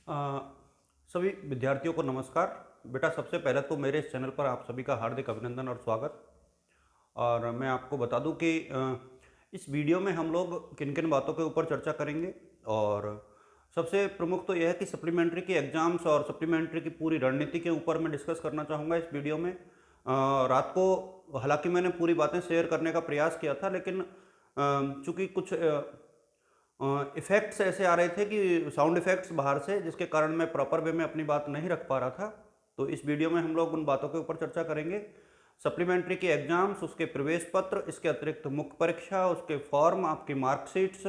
अ, सभी विद्यार्थियों को नमस्कार। बेटा, सबसे पहले तो मेरे इस चैनल पर आप सभी का हार्दिक अभिनंदन और स्वागत। और मैं आपको बता दूं कि इस वीडियो में हम लोग किन किन बातों के ऊपर चर्चा करेंगे। और सबसे प्रमुख तो यह है कि सप्लीमेंट्री के एग्ज़ाम्स और सप्लीमेंट्री की पूरी रणनीति के ऊपर मैं डिस्कस करना चाहूँगा इस वीडियो में। रात को हालांकि मैंने पूरी बातें शेयर करने का प्रयास किया था, लेकिन चूंकि कुछ इफ़ेक्ट्स ऐसे आ रहे थे कि साउंड इफ़ेक्ट्स बाहर से, जिसके कारण मैं प्रॉपर वे में अपनी बात नहीं रख पा रहा था। तो इस वीडियो में हम लोग उन बातों के ऊपर चर्चा करेंगे। सप्लीमेंट्री के एग्ज़ाम्स, उसके प्रवेश पत्र, इसके अतिरिक्त मुख्य परीक्षा, उसके फॉर्म, आपकी मार्कशीट्स,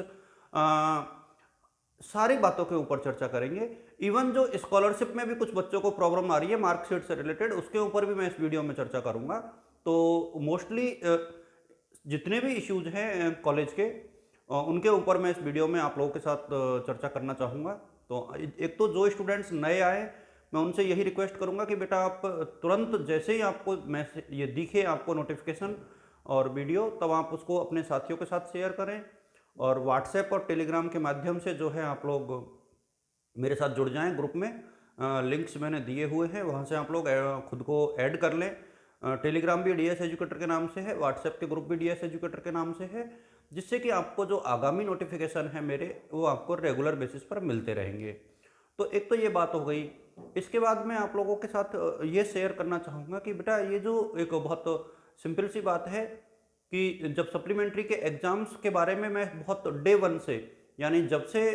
सारी बातों के ऊपर चर्चा करेंगे। इवन जो स्कॉलरशिप में भी कुछ बच्चों को प्रॉब्लम आ रही है मार्कशीट से रिलेटेड, उसके ऊपर भी मैं इस वीडियो में चर्चा करूँगा। तो मोस्टली जितने भी इश्यूज हैं कॉलेज के, उनके ऊपर मैं इस वीडियो में आप लोगों के साथ चर्चा करना चाहूँगा। तो एक तो जो स्टूडेंट्स नए आए, मैं उनसे यही रिक्वेस्ट करूँगा कि बेटा आप तुरंत जैसे ही आपको मैसेज ये दिखे, आपको नोटिफिकेशन और वीडियो, तब आप उसको अपने साथियों के साथ शेयर करें। और व्हाट्सएप और टेलीग्राम के माध्यम से जो है आप लोग मेरे साथ जुड़ जाएं ग्रुप में। लिंक्स मैंने दिए हुए हैं, वहाँ से आप लोग खुद को ऐड कर लें। टेलीग्राम भी डीएस एजुकेटर के नाम से है, व्हाट्सएप के ग्रुप भी डीएस एजुकेटर के नाम से है, जिससे कि आपको जो आगामी नोटिफिकेशन है मेरे, वो आपको रेगुलर बेसिस पर मिलते रहेंगे। तो एक तो ये बात हो गई। इसके बाद मैं आप लोगों के साथ ये शेयर करना चाहूँगा कि बेटा ये जो एक बहुत सिंपल सी बात है कि जब सप्लीमेंट्री के एग्ज़ाम्स के बारे में मैं बहुत डे वन से, यानी जब से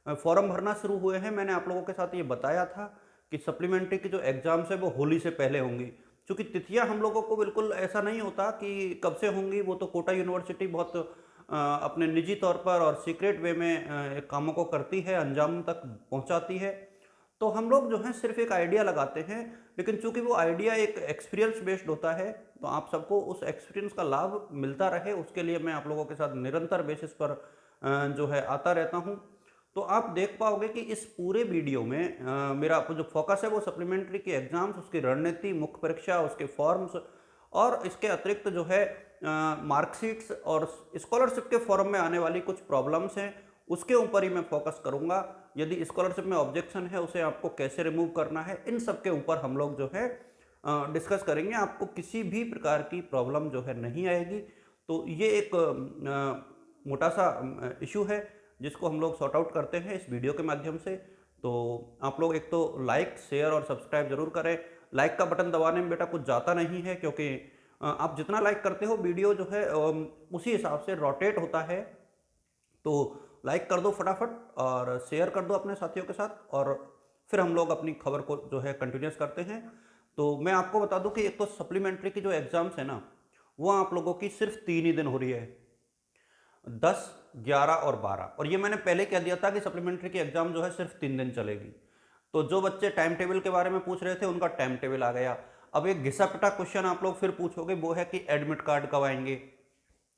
फॉर्म भरना शुरू हुए हैं, मैंने आप लोगों के साथ ये बताया था कि सप्लीमेंट्री की जो एग्ज़ाम्स है वो होली से पहले होंगी। क्योंकि तिथियां हम लोगों को बिल्कुल ऐसा नहीं होता कि कब से होंगी, वो तो कोटा यूनिवर्सिटी बहुत अपने निजी तौर पर और सीक्रेट वे में कामों को करती है, अंजाम तक पहुंचाती है। तो हम लोग जो है सिर्फ एक आइडिया लगाते हैं, लेकिन चूंकि वो आइडिया एक एक्सपीरियंस बेस्ड होता है, तो आप सबको उस एक्सपीरियंस का लाभ मिलता रहे, उसके लिए मैं आप लोगों के साथ निरंतर बेसिस पर जो है आता रहता हूँ। तो आप देख पाओगे कि इस पूरे वीडियो में मेरा जो फोकस है वो सप्लीमेंट्री के एग्जाम्स, उसकी रणनीति, मुख्य परीक्षा, उसके फॉर्म्स, और इसके अतिरिक्त जो है मार्कशीट्स और स्कॉलरशिप के फॉर्म में आने वाली कुछ प्रॉब्लम्स हैं, उसके ऊपर ही मैं फोकस करूंगा। यदि स्कॉलरशिप में ऑब्जेक्शन है, उसे आपको कैसे रिमूव करना है, इन सब के ऊपर हम लोग जो है डिस्कस करेंगे। आपको किसी भी प्रकार की प्रॉब्लम जो है नहीं आएगी। तो ये एक मोटा सा इशू है जिसको हम लोग सॉर्ट आउट करते हैं इस वीडियो के माध्यम से। तो आप लोग एक तो लाइक, शेयर और सब्सक्राइब जरूर करें। लाइक का बटन दबाने में बेटा कुछ जाता नहीं है, क्योंकि आप जितना लाइक करते हो वीडियो जो है उसी हिसाब से रोटेट होता है। तो लाइक कर दो फटाफट और शेयर कर दो अपने साथियों के साथ, और फिर हम लोग अपनी खबर को जो है कंटिन्यूस करते हैं। तो मैं आपको बता दूं कि एक तो सप्लीमेंट्री की जो एग्ज़ाम्स है ना, वो आप लोगों की सिर्फ 3 ही दिन हो रही है, 10, 11 और 12। और ये मैंने पहले कह दिया था कि सप्लीमेंट्री की एग्जाम जो है सिर्फ 3 दिन चलेगी। तो जो बच्चे टाइम टेबल के बारे में पूछ रहे थे, उनका टाइम टेबल आ गया। अब एक घिसा पिटा क्वेश्चन आप लोग फिर पूछोगे, वो है कि एडमिट कार्ड कब आएंगे।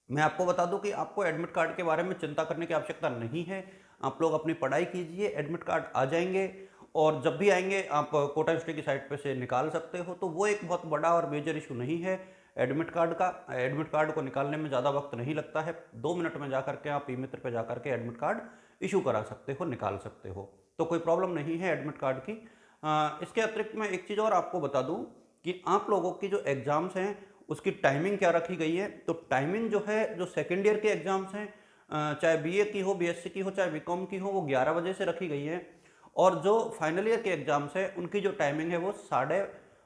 मैं आपको बता दूं कि आपको एडमिट कार्ड के बारे में चिंता करने की आवश्यकता नहीं है। आप लोग अपनी पढ़ाई कीजिए, एडमिट कार्ड आ जाएंगे। और जब भी आएंगे आप कोटा यूनिवर्सिटी की साइट पे से निकाल सकते हो, तो वो एक बहुत बड़ा और मेजर इशू नहीं है एडमिट कार्ड का। एडमिट कार्ड को निकालने में ज़्यादा वक्त नहीं लगता है, 2 मिनट में जाकर के आप ई मित्र पर जाकर के एडमिट कार्ड इशू करा सकते हो, निकाल सकते हो। तो कोई प्रॉब्लम नहीं है एडमिट कार्ड की। इसके अतिरिक्त मैं एक चीज़ और आपको बता दूं कि आप लोगों की जो एग्ज़ाम्स हैं उसकी टाइमिंग क्या रखी गई है। तो टाइमिंग जो है, जो सेकेंड ईयर के एग्जाम्स हैं, चाहे बीए की हो, बीएससी की हो, चाहे बीकॉम की हो, वो 11 बजे से रखी गई है। और जो फाइनल ईयर के एग्जाम्स हैं उनकी जो टाइमिंग है वो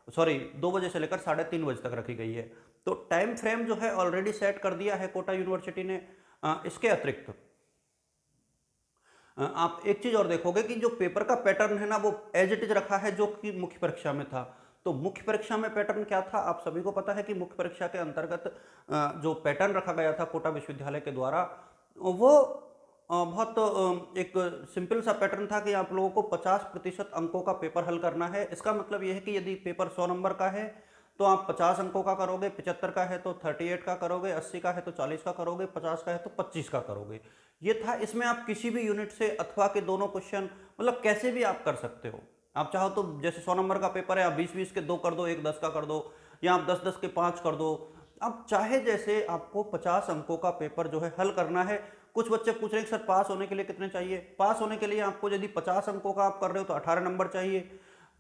2 बजे से लेकर 3:30 बजे तक रखी गई है। तो टाइम फ्रेम जो है ऑलरेडी सेट कर दिया है कोटा यूनिवर्सिटी ने। इसके अतिरिक्त आप एक चीज और देखोगे कि जो पेपर का पैटर्न है ना, वो एज इट इज रखा है जो कि मुख्य परीक्षा में था। तो मुख्य परीक्षा में पैटर्न क्या था, आप सभी को पता है कि मुख्य परीक्षा के अंतर्गत जो पैटर्न रखा गया था कोटा विश्वविद्यालय के द्वारा, वो बहुत एक सिंपल सा पैटर्न था कि आप लोगों को 50% अंकों का पेपर हल करना है। इसका मतलब यह है कि यदि पेपर 100 नंबर का है तो आप 50 अंकों का करोगे, 75 का है तो 38 का करोगे, 80 का है तो 40 का करोगे, 50 का है तो 25 का करोगे। ये था। इसमें आप किसी भी यूनिट से अथवा के दोनों क्वेश्चन, मतलब कैसे भी आप कर सकते हो। आप चाहो तो जैसे 100 नंबर का पेपर है, आप 20-20 के 2 कर दो, एक 10 का कर दो, या आप 10-10 के 5 कर दो। आप चाहे जैसे आपको 50 अंकों का पेपर जो है हल करना है। कुछ बच्चे पूछ रहे हैं कि सर पास होने के लिए कितने चाहिए। पास होने के लिए आपको यदि 50 अंकों का आप कर रहे हो तो 18 नंबर चाहिए,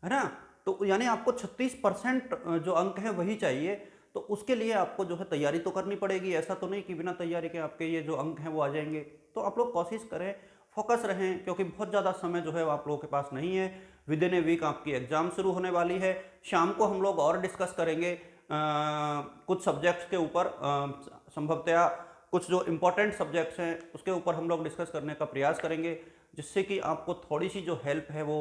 है ना। तो यानी आपको 36% जो अंक हैं वही चाहिए। तो उसके लिए आपको जो है तैयारी तो करनी पड़ेगी, ऐसा तो नहीं कि बिना तैयारी के आपके ये जो अंक हैं वो आ जाएंगे। तो आप लोग कोशिश करें, फोकस रहें, क्योंकि बहुत ज़्यादा समय जो है आप लोगों के पास नहीं है। विद इन ए वीक आपकी एग्ज़ाम शुरू होने वाली है। शाम को हम लोग और डिस्कस करेंगे कुछ सब्जेक्ट्स के ऊपर, संभवतया कुछ जो इम्पोर्टेंट सब्जेक्ट्स हैं उसके ऊपर हम लोग डिस्कस करने का प्रयास करेंगे, जिससे कि आपको थोड़ी सी जो हेल्प है वो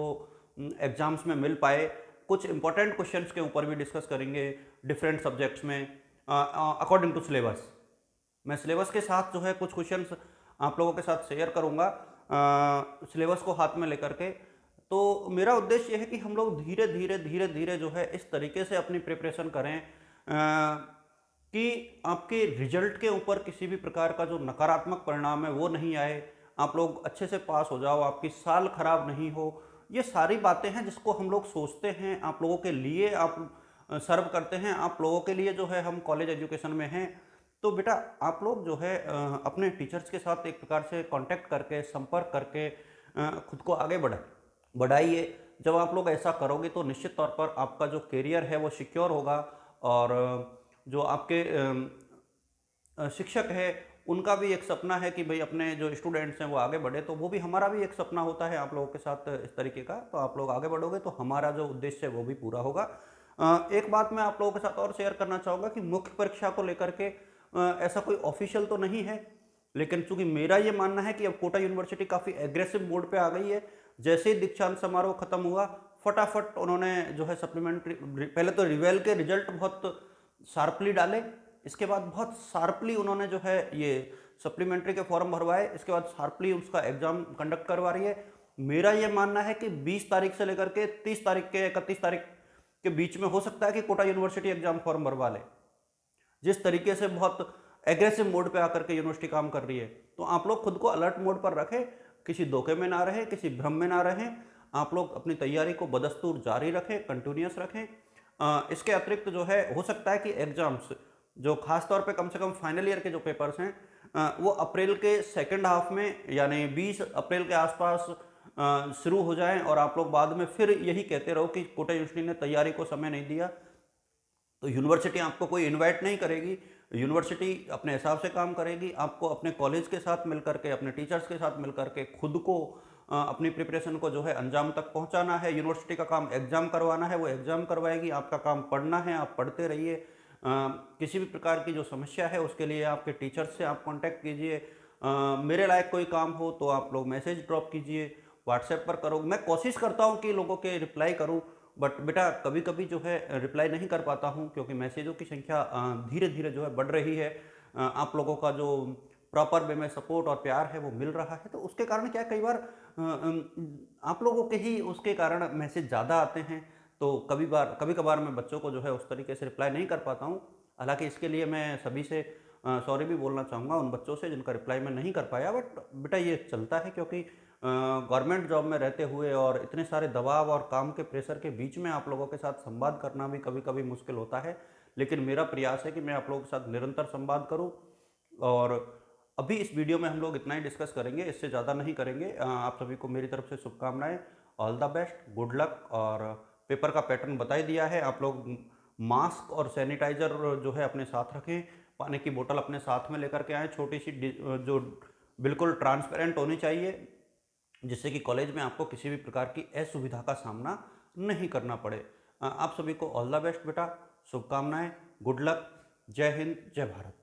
एग्ज़ाम्स में मिल पाए। कुछ इंपॉर्टेंट क्वेश्चंस के ऊपर भी डिस्कस करेंगे डिफरेंट सब्जेक्ट्स में अकॉर्डिंग टू सिलेबस। मैं सिलेबस के साथ जो है कुछ क्वेश्चंस आप लोगों के साथ शेयर करूंगा सिलेबस को हाथ में लेकर के। तो मेरा उद्देश्य यह है कि हम लोग धीरे धीरे धीरे धीरे जो है इस तरीके से अपनी प्रिपरेशन करें कि आपके रिजल्ट के ऊपर किसी भी प्रकार का जो नकारात्मक परिणाम है वो नहीं आए, आप लोग अच्छे से पास हो जाओ, आपकी साल खराब नहीं हो। ये सारी बातें हैं जिसको हम लोग सोचते हैं, आप लोगों के लिए आप सर्व करते हैं, आप लोगों के लिए जो है हम कॉलेज एजुकेशन में हैं। तो बेटा आप लोग जो है अपने टीचर्स के साथ एक प्रकार से कांटेक्ट करके, संपर्क करके खुद को आगे बढ़ाइए। जब आप लोग ऐसा करोगे तो निश्चित तौर पर आपका जो करियर है वो सिक्योर होगा, और जो आपके शिक्षक है उनका भी एक सपना है कि भाई अपने जो स्टूडेंट्स हैं वो आगे बढ़े। तो वो भी, हमारा भी एक सपना होता है आप लोगों के साथ इस तरीके का। तो आप लोग आगे बढ़ोगे तो हमारा जो उद्देश्य है वो भी पूरा होगा। एक बात मैं आप लोगों के साथ और शेयर करना चाहूँगा कि मुख्य परीक्षा को लेकर के ऐसा कोई ऑफिशियल तो नहीं है, लेकिन चूंकि मेरा ये मानना है कि अब कोटा यूनिवर्सिटी काफ़ी एग्रेसिव मोड पे आ गई है। जैसे ही दीक्षांत समारोह खत्म हुआ, फटाफट उन्होंने जो है सप्लीमेंट्री, पहले तो रिवेल के रिजल्ट बहुत शार्पली डाले, इसके बाद बहुत शार्पली उन्होंने जो है ये सप्लीमेंट्री के फॉर्म भरवाए, इसके बाद शार्पली उसका एग्जाम कंडक्ट करवा रही है। मेरा ये मानना है कि 20 तारीख से लेकर के 30 तारीख के 31 तारीख के बीच में हो सकता है कि कोटा यूनिवर्सिटी एग्जाम फॉर्म भरवा ले। जिस तरीके से बहुत एग्रेसिव मोड पे आकर के यूनिवर्सिटी काम कर रही है, तो आप लोग खुद को अलर्ट मोड पर रखें, किसी धोखे में ना रहें, किसी भ्रम में ना रहें। आप लोग अपनी तैयारी को बदस्तूर जारी रखें, कंटिन्यूस रखें। इसके अतिरिक्त जो है हो सकता है कि एग्जाम्स जो खास तौर पे कम से कम फाइनल ईयर के जो पेपर्स हैं वो अप्रैल के सेकंड हाफ में, यानी 20 अप्रैल के आसपास शुरू हो जाएं, और आप लोग बाद में फिर यही कहते रहो कि कोटा यूनिवर्सिटी ने तैयारी को समय नहीं दिया। तो यूनिवर्सिटी आपको कोई इनवाइट नहीं करेगी, यूनिवर्सिटी अपने हिसाब से काम करेगी। आपको अपने कॉलेज के साथ मिलकर के, अपने टीचर्स के साथ मिलकर के खुद को अपनी प्रिपरेशन को जो है अंजाम तक पहुंचाना है। यूनिवर्सिटी का काम एग्जाम करवाना है, वो एग्जाम करवाएगी। आपका काम पढ़ना है, आप पढ़ते रहिए। किसी भी प्रकार की जो समस्या है उसके लिए आपके टीचर्स से आप कांटेक्ट कीजिए। मेरे लायक कोई काम हो तो आप लोग मैसेज ड्रॉप कीजिए, व्हाट्सएप पर करो। मैं कोशिश करता हूँ कि लोगों के रिप्लाई करूँ, बट बेटा कभी कभी जो है रिप्लाई नहीं कर पाता हूँ, क्योंकि मैसेजों की संख्या धीरे धीरे जो है बढ़ रही है। आप लोगों का जो प्रॉपर वे में सपोर्ट और प्यार है वो मिल रहा है, तो उसके कारण क्या कई बार आप लोगों के ही उसके कारण मैसेज ज़्यादा आते हैं। तो कभी कभार मैं बच्चों को जो है उस तरीके से रिप्लाई नहीं कर पाता हूँ। हालांकि इसके लिए मैं सभी से सॉरी भी बोलना चाहूँगा, उन बच्चों से जिनका रिप्लाई मैं नहीं कर पाया। बट बेटा ये चलता है, क्योंकि गवर्नमेंट जॉब में रहते हुए और इतने सारे दबाव और काम के प्रेशर के बीच में आप लोगों के साथ संवाद करना भी कभी कभी मुश्किल होता है। लेकिन मेरा प्रयास है कि मैं आप लोगों के साथ निरंतर संवाद करूं। और अभी इस वीडियो में हम लोग इतना ही डिस्कस करेंगे, इससे ज़्यादा नहीं करेंगे। आप सभी को मेरी तरफ से शुभकामनाएं, all the best, good luck. और पेपर का पैटर्न बता ही दिया है, आप लोग मास्क और सैनिटाइजर जो है अपने साथ रखें, पानी की बोतल अपने साथ में लेकर के आएँ, छोटी सी जो बिल्कुल ट्रांसपेरेंट होनी चाहिए, जिससे कि कॉलेज में आपको किसी भी प्रकार की असुविधा का सामना नहीं करना पड़े। आप सभी को ऑल द बेस्ट बेटा, शुभकामनाएं, गुड लक, जय हिंद, जय भारत।